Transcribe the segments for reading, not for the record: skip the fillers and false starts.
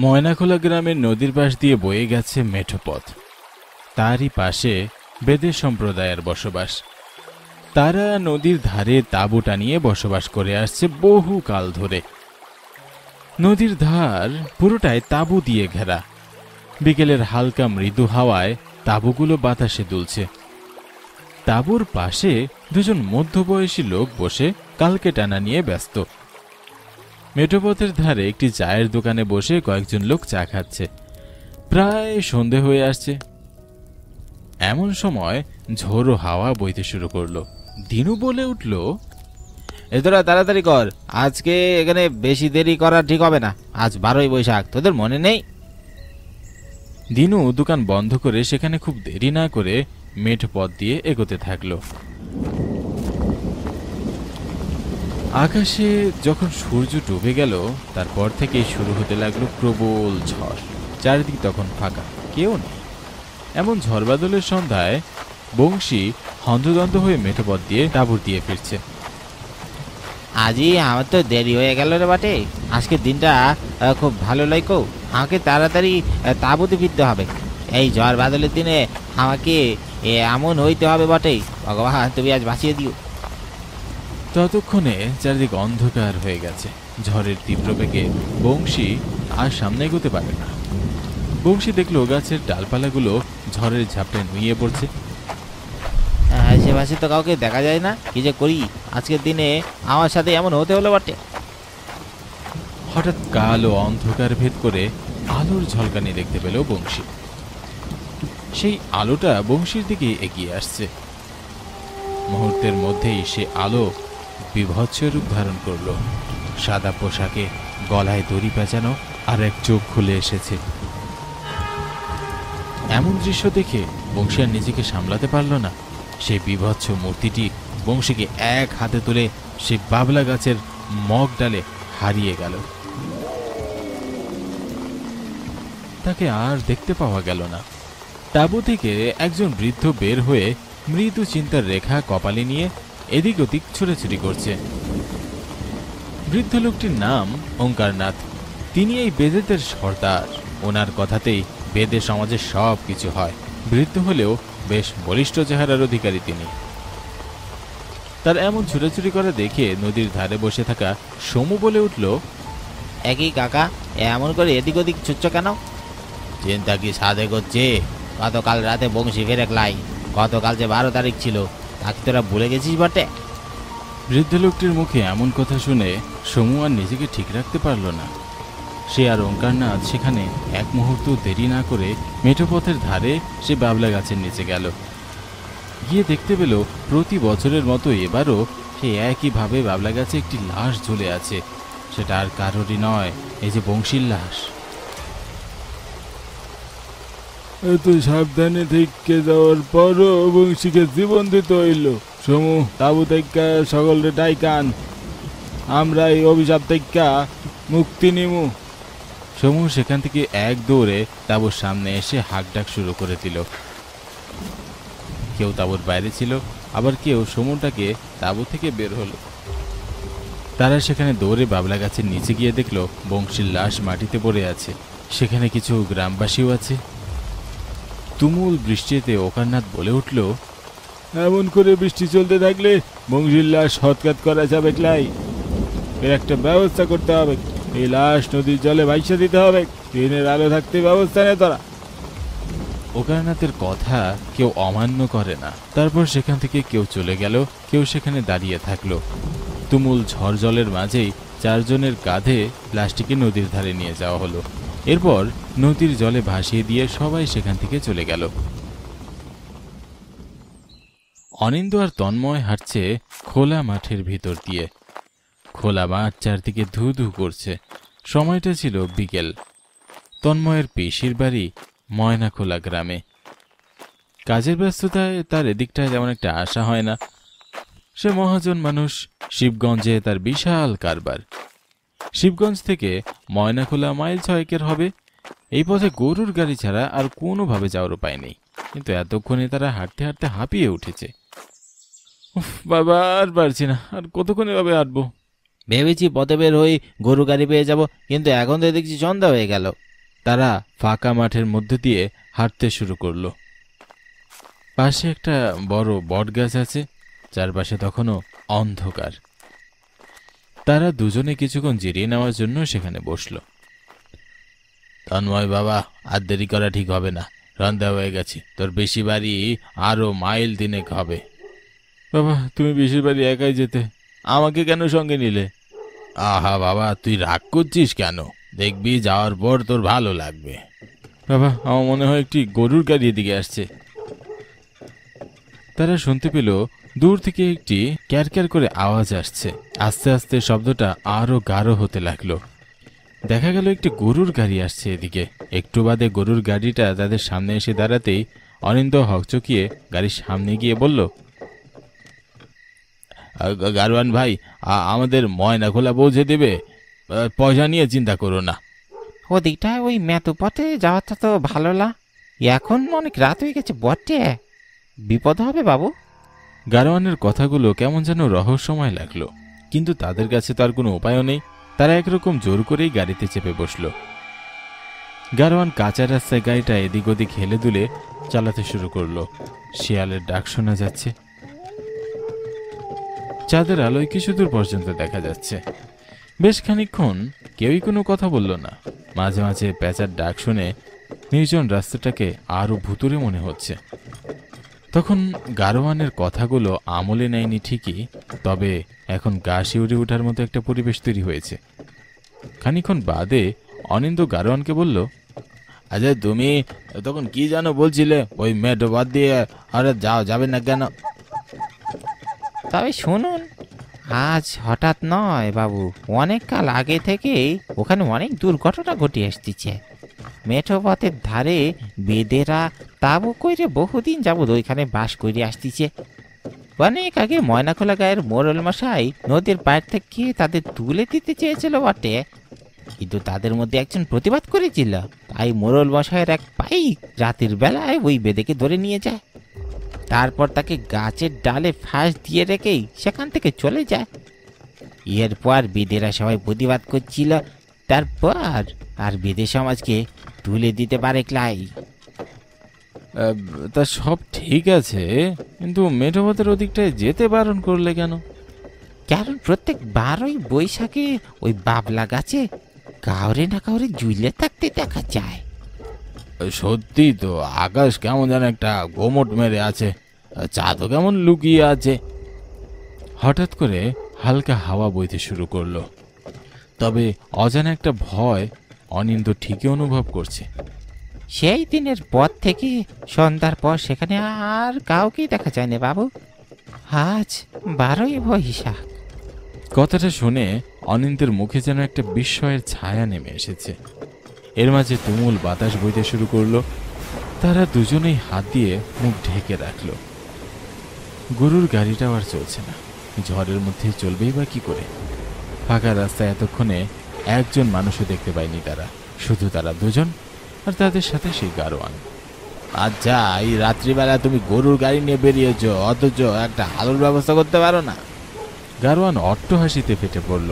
ময়নাখোলা গ্রামের নদীর পাশ দিয়ে বয়ে গেছে মেঠো পথ। তারই পাশে বেদে সম্প্রদায়ের বসবাস। তারা নদীর ধারে তাঁবু টানিয়ে বসবাস করে আসছে বহু কাল ধরে। নদীর ধার পুরোটাই তাঁবু দিয়ে ঘেরা। বিকেলের হালকা মৃদু হাওয়ায় তাঁবুগুলো বাতাসে দুলছে। তাঁবুর পাশে দুজন মধ্যবয়সী লোক বসে কালকে টানা নিয়ে ব্যস্ত। মেঠোপথের ধারে একটি চায়ের দোকানে বসে কয়েকজন লোক চা খাচ্ছে। প্রায় সন্ধে হয়ে আসছে। এমন সময় ঝোড়ো হাওয়া বইতে শুরু করলো। দিনু বলে উঠল, তোরা তাড়াতাড়ি কর, আজকে এখানে বেশি দেরি করা ঠিক হবে না। আজ 12ই বৈশাখ, তোদের মনে নেই? দিনু দোকান বন্ধ করে সেখানে খুব দেরি না করে মেঠো পথ দিয়ে এগোতে থাকলো। আকাশে যখন সূর্য ডুবে গেল তারপর থেকেই শুরু হতে লাগলো প্রবল ঝড়। চারিদিক তখন ফাঁকা, কেউ নেই। এমন ঝড় বাদলের সন্ধ্যায় বংশী হন্তদন্ত হয়ে মেঠো পথ দিয়ে তাঁবুর দিয়ে ফিরছে। আজই আমার তো দেরি হয়ে গেল রে বটে। আজকের দিনটা খুব ভালো লাগো। আমাকে তাড়াতাড়ি তাঁবুতে ফিরতে হবে। এই ঝড় বাদলের দিনে আমাকে এমন হইতে হবে বটে। ভগবান, তুমি আজ বাঁচিয়ে দিও। ততক্ষণে চারিদিক অন্ধকার হয়ে গেছে। ঝড়ের তীব্র বেগে বংশী আর সামনে এগোতে পারে না। বংশী দেখলো গাছের ডালপালাগুলো ঝড়ের ঝাপটায় নুয়ে পড়ছে। আশেপাশে তো কাউকে দেখা যায় না, কি যে করি। আজকের দিনে আমার সাথে এমন হতে হলো বটে। হঠাৎ কালো অন্ধকার ভেদ করে আলোর ঝলকানি দেখতে পেল বংশী। সেই আলোটা বংশীর দিকে এগিয়ে আসছে। মুহূর্তের মধ্যেই সে আলো বিভৎস রূপ ধারণ করল। সাদা পোশাকে, গলায় দড়ি পেঁচানো, আর এক চোখ খুলে এসেছে। এমন দৃশ্য দেখে বংশী আর নিজেকে সামলাতে পারল না। সেই বিভৎস মূর্তিটি বংশীকে এক হাতে তুলে সেই বাবলা গাছের মগ ডালে হারিয়ে গেল। তাকে আর দেখতে পাওয়া গেল না। তাঁবু থেকে একজন বৃদ্ধ বের হয়ে মৃদু চিন্তার রেখা কপালে নিয়ে এদিক ওদিক ছুটাছুটি করছে। বৃদ্ধ লোকটির নাম ওঙ্কারনাথ। তিনি এই বেদেদের সর্দার। ওনার কথাতেই বেদে সমাজে সব কিছু হয়। বৃদ্ধ হলেও বেশ বলিষ্ঠ চেহারার অধিকারী তিনি। তার এমন ছুটাছুটি করা দেখে নদীর ধারে বসে থাকা সমু বলে উঠল, একই কাকা, এমন করে এদিক ওদিক ছুটছ কেন? চিন্তা কি সাধে করছে? গতকাল রাতে বংশী ফেরেকলাই। গতকাল যে 12 তারিখ ছিল, তাকে তোরা ভুলে গেছিস বটে। বৃদ্ধ লোকটির মুখে এমন কথা শুনে সমু আর নিজেকে ঠিক রাখতে পারল না। সে আর ওঙ্কারনাথ সেখানে এক মুহূর্ত দেরি না করে মেঠো পথের ধারে সে বাবলা গাছের নিচে গেল। গিয়ে দেখতে পেল প্রতি বছরের মতো এবারও সে একইভাবে বাবলা গাছে একটি লাশ ঝুলে আছে। সেটা আর কারোরই নয়, এই যে বংশীর লাশ। এত সাবধানে থেকে যাওয়ার পরও বংশীকে জীবন দিতে হইল। সমু, তাবু থেকে সকলে ডাইকান, আমরা এই অভিশাপ থেকে মুক্তি নিমু। সমু সেখান থেকে এক দৌড়ে তাঁবুর সামনে এসে হাঁক ডাক শুরু করে দিল। কেউ তাঁবুর বাইরে ছিল, আবার কেউ সমুটাকে তাঁবু থেকে বের হলো। তারা সেখানে দৌড়ে বাবলা গাছের নিচে গিয়ে দেখল বংশীর লাশ মাটিতে পড়ে আছে। সেখানে কিছু গ্রামবাসীও আছে। তুমুল বৃষ্টিতে ওকারনাথ বলে উঠল, এমন করে বৃষ্টি চলতে থাকলে বংশীর লাশ হৎকাত করা যাবে ক্লাই। এর একটা ব্যবস্থা করতে হবে। এই লাশ নদীর জলে ভাইসা দিতে হবে। দিনের আলো থাকতে ব্যবস্থা নেই তোরা। ওকারনাথের কথা কেউ অমান্য করে না। তারপর সেখান থেকে কেউ চলে গেল, কেউ সেখানে দাঁড়িয়ে থাকলো। তুমুল ঝড় জলের মাঝেই চারজনের কাঁধে লাশটিকে নদীর ধারে নিয়ে যাওয়া হলো। এরপর নদীর জলে ভাসিয়ে দিয়ে সবাই সেখান থেকে চলে গেল। অনিন্দ আর তন্ময় হাঁটছে খোলা মাঠের ভিতর দিয়ে। খোলা মাঠ চারদিকে ধু ধু করছে। সময়টা ছিল বিকেল। তন্ময়ের পিসির বাড়ি ময়নাখোলা গ্রামে। কাজের ব্যস্ততায় তার এদিকটায় তেমন একটা আশা হয় না। সে মহাজন মানুষ। শিবগঞ্জে তার বিশাল কারবার। শিবগঞ্জ থেকে ময়নাখোলা মাইল 6 হবে। এই পথে গরুর গাড়ি ছাড়া আর কোনোভাবে যাওয়ার উপায় নেই। কিন্তু এতক্ষণে তারা হাঁটতে হাঁটতে হাঁপিয়ে উঠেছে। উফ বাবা, আর পারছি না, আর কতক্ষণ এভাবে হাঁটবো। ভেবেছি পথে বের হয়ে গরু গাড়ি পেয়ে যাব, কিন্তু এখন তো দেখছি সন্ধ্যা হয়ে গেল। তারা ফাঁকা মাঠের মধ্যে দিয়ে হাঁটতে শুরু করলো। পাশে একটা বড় বটগাছ আছে, চারপাশে তখনও অন্ধকার। তারা দুজনে কিছুক্ষণ জিরিয়ে নেওয়ার জন্য সেখানে বসল। তন্ময় বাবা, আর দেরি করা ঠিক হবে না, সন্ধ্যা হয়ে গেছে। তোর বেশি বাড়ি আরো মাইল 3 হবে। বাবা, তুমি বেশি বাড়ি একাই যেতে, আমাকে কেন সঙ্গে নিলে? আহা বাবা, তুই রাগ করছিস কেন? দেখবি যাওয়ার পর তোর ভালো লাগবে। বাবা, আমার মনে হয় একটি গরুর গাড়ি এদিকে আসছে। তারা শুনতে পেল দূর থেকে একটি ক্যারক্যার করে আওয়াজ আসছে। আস্তে আস্তে শব্দটা আরো গাঢ় হতে লাগলো। দেখা গেল একটি গরুর গাড়ি আসছে এদিকে। একটু বাদে গরুর গাড়িটা তাদের সামনে এসে দাঁড়াতেই অনিন্দ হকচকিয়ে গাড়ির সামনে গিয়ে বলল, গারওয়ান ভাই, আমাদের ময়না খোলা পৌঁছে দেবে, পয়সা নিয়ে চিন্তা করো না। ওদিকটায় ওই মেতো পথে যাওয়াটা তো ভালো না, এখন অনেক রাত হয়ে গেছে বটে, বিপদ হবে বাবু। গারওয়ানের কথাগুলো কেমন যেন রহস্যময় লাগলো, কিন্তু তাদের কাছে তার কোনো উপায়ও নেই। তারা একরকম জোর করেই গাড়িতে চেপে বসল। গারওয়ান কাঁচা রাস্তায় গাড়িটা এদিক ওদিক হেলে দুলে চালাতে শুরু করলো। শিয়ালের ডাক শোনা যাচ্ছে। চাঁদের আলোয় কিছু দূর পর্যন্ত দেখা যাচ্ছে। বেশ খানিকক্ষণ কেউই কোনো কথা বলল না। মাঝে মাঝে পেঁচার ডাক শুনে নির্জন রাস্তাটাকে আরো ভুতুরে মনে হচ্ছে। তখন গারওয়ানের কথাগুলো আমলে নেয়নি ঠিকই, তবে এখন গা শিউরে ওঠার মতো একটা পরিবেশ তৈরি হয়েছে। খানিকক্ষণ বাদে অনিন্দ গারওয়ানকে বলল, আচ্ছা তুমি তখন কি জানো বলছিলে, ওই মেটো বাদ দিয়ে আর যাবে না কেন? তবে শুনুন, আজ হঠাৎ নয় বাবু, অনেক কাল আগে থেকেই ওখানে অনেক দুর্ঘটনা ঘটে আসতেছে। মেঠো পথের ধারে বেদেরা তাবু কইরে বহুদিন যাবৎ ওইখানে বাস করে আসতেছে। অনেক আগে ময়নাখোলা গায়ের মোরল মশাই নদীর পাড় থেকে তাদের তুলে দিতে চেয়েছিল বটে, কিন্তু তাদের মধ্যে একজন প্রতিবাদ করেছিল। তাই মোরল মশাইয়ের এক পাইক রাতের বেলায় ওই বেদেকে ধরে নিয়ে যায়, তারপর তাকে গাছের ডালে ফাঁস দিয়ে রেখেই সেখান থেকে চলে যায়। এরপর বেদেরা সবাই প্রতিবাদ করছিল, তারপর আর বেদে সমাজকে তুলে দিতে পারে ক্লাই। তা সব ঠিক আছে, কিন্তু মেঠোপথের ওদিকটায় যেতে বারণ করলে কেন? কারণ প্রত্যেক 12ই বৈশাখে ওই বাবলা গাছে কাউরে না কাউরে ঝুলে থাকতে দেখা যায়। সত্যি তো, আকাশ কেমন যেন একটা গোমট মেরে আছে, চাঁদও কেমন লুকিয়ে আছে। হঠাৎ করে হালকা হাওয়া বইতে শুরু করলো, তবে অজানা একটা ভয় অনিন্দ ঠিকই অনুভব করছে। সেই দিনের পর থেকে সন্ধ্যার পর সেখানে আর কাউকেই দেখা যায় না বাবু। আজ 12ই বৈশাখ। কথাটা শুনে অনিন্দের মুখে যেন একটা বিস্ময়ের ছায়া নেমে এসেছে। এর মাঝে তুমুল বাতাস বইতে শুরু করলো। তারা দুজনেই হাত দিয়ে মুখ ঢেকে রাখলো। গরুর গাড়িটাও আর চলছে না, ঝড়ের মধ্যে চলবেই বা কি করে? ফাঁকা রাস্তায় এতক্ষণে একজন মানুষও দেখতে পায়নি তারা, শুধু তারা দুজন আর তাদের সাথে সেই গারোয়ান। আচ্ছা, এই রাত্রিবেলা তুমি গরুর গাড়ি নিয়ে বেরিয়েছ, অথচ একটা আলোর ব্যবস্থা করতে পারো না? গারোয়ান অট্ট হাসিতে ফেটে পড়ল।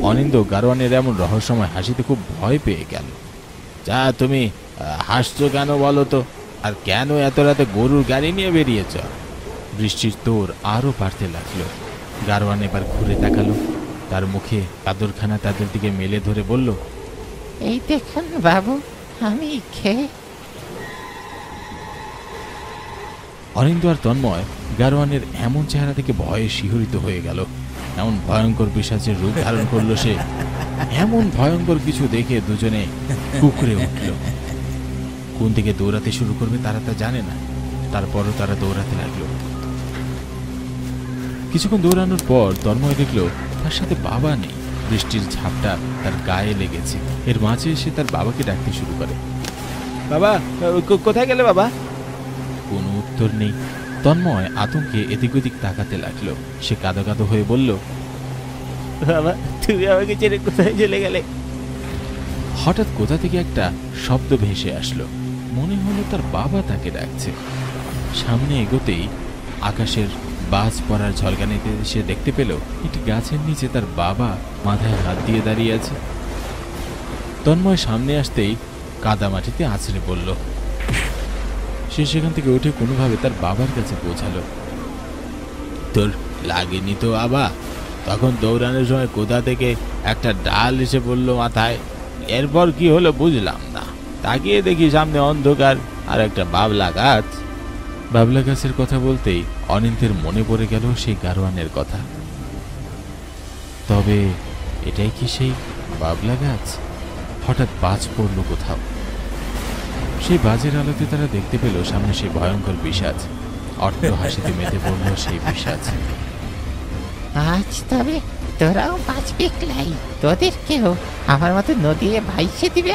অনিন্দ গারোয়ানের এমন রহস্যময় হাসিতে খুব ভয় পেয়ে গেল। যা, তুমি হাসছো কেন বলো তো? আর কেন এত রাতে গরুর গাড়ি নিয়ে বেরিয়েছ? বৃষ্টির তোর আরো বাড়তে লাগলো। গারোয়ান এবার ঘুরে তাকালো, তার মুখে কাদরখানা তাদের দিকে মেলে ধরে বলল, এই দেখুন বাবু, আমি খেয়ে। অনিন্দ আর তন্ময় গারোয়ানের এমন চেহারা থেকে ভয়ে শিহরিত হয়ে গেল। এমন ভয়ঙ্কর পিশাচের রূপ ধারণ করলো সে। এমন ভয়ঙ্কর কিছু দেখে দুজনে কুকড়ে উঠল। কোন দিকে দৌড়াতে শুরু করবে তারা তা জানে না, তারপরও তারা দৌড়াতে লাগলো। কিছুক্ষণ দৌড়ানোর পর তন্ময় দেখল তার সাথে বাবা নেই। বৃষ্টির ঝাপটা তার গায়ে লেগেছে। এর মাঝে এসে তার বাবাকে ডাকতে শুরু করে, বাবা কোথায় গেলে বাবা? কোনো উত্তর নেই। তন্ময় আতঙ্কে এদিক ওদিক তাকাতে লাগলো। সে কাঁদো কাঁদো হয়ে বলল, বাবা, তুমি আমাকে ছেড়ে কোথায় চলে গেলে? হঠাৎ কোথা থেকে একটা শব্দ ভেসে আসলো। মনে হলো তার বাবা তাকে ডাকছে। সামনে এগোতেই আকাশের বাজ পড়ার ঝলকানিতে সে দেখতে পেল একটি গাছের নিচে তার বাবা মাথায় হাত দিয়ে দাঁড়িয়ে আছে। তন্ময় সামনে আসতেই কাদামাটিতে আছড়ে পড়ল। সে সেখান থেকে উঠে কোনোভাবে তার বাবার কাছে পৌঁছালো। তোর লাগেনি তো বাবা? তখন দৌড়ানোর সময় কোথা থেকে একটা ডাল এসে পড়লো মাথায়। এরপর কি হলো বুঝলাম না, তাকিয়ে দেখি সামনে অন্ধকার আর একটা বাবলা গাছ। বাবলা গাছের কথা বলতেই অনিন্দের মনে পড়ে গেল সেই গারোয়ানের কথা। তবে এটাই কি সেই বাবলা গাছ? হঠাৎ বাজ পড়ল কোথাও। সেই বাজের আলোতে তারা দেখতে পেল সামনে সেই ভয়ঙ্কর পিশাচ। অট্ট হাসিতে মেতে পড়ল সেই পিশাচ। আজ তবে তোরাও বাঁচবে ক্লাই, তোদেরকেও আমার মতো নদীতে ভাইসে দিবে,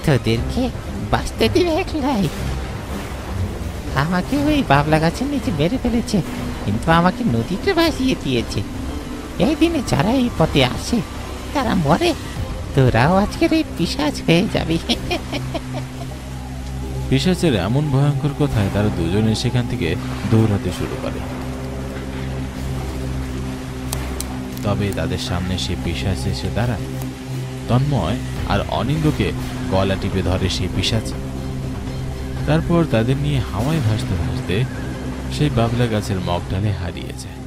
তোদেরকে বাঁচতে দিবে ক্লাই। আমাকে ওই বাবলা গাছের নিচে মেরে ফেলেছে, কিন্তু আমাকে নদীতে ভাসিয়ে দিয়েছে। এই দিনে যারা এই পথে আসে তারা মরে, তোরাও আজকের এই পিশাচ হয়ে যাবি। পিশাচের এমন ভয়ঙ্কর কথায় তারা দুজনে সেখান থেকে দৌড়াতে শুরু করে। তবে তাদের সামনে সে পিশাচ এসে দাঁড়ায়। তন্ময় আর অনিন্দকে গলা টিপে ধরে সেই পিশাচ। তারপর তাদের নিয়ে হাওয়ায় ভাসতে ভাসতে সেই বাবলা গাছের মগডালে হারিয়ে যায়।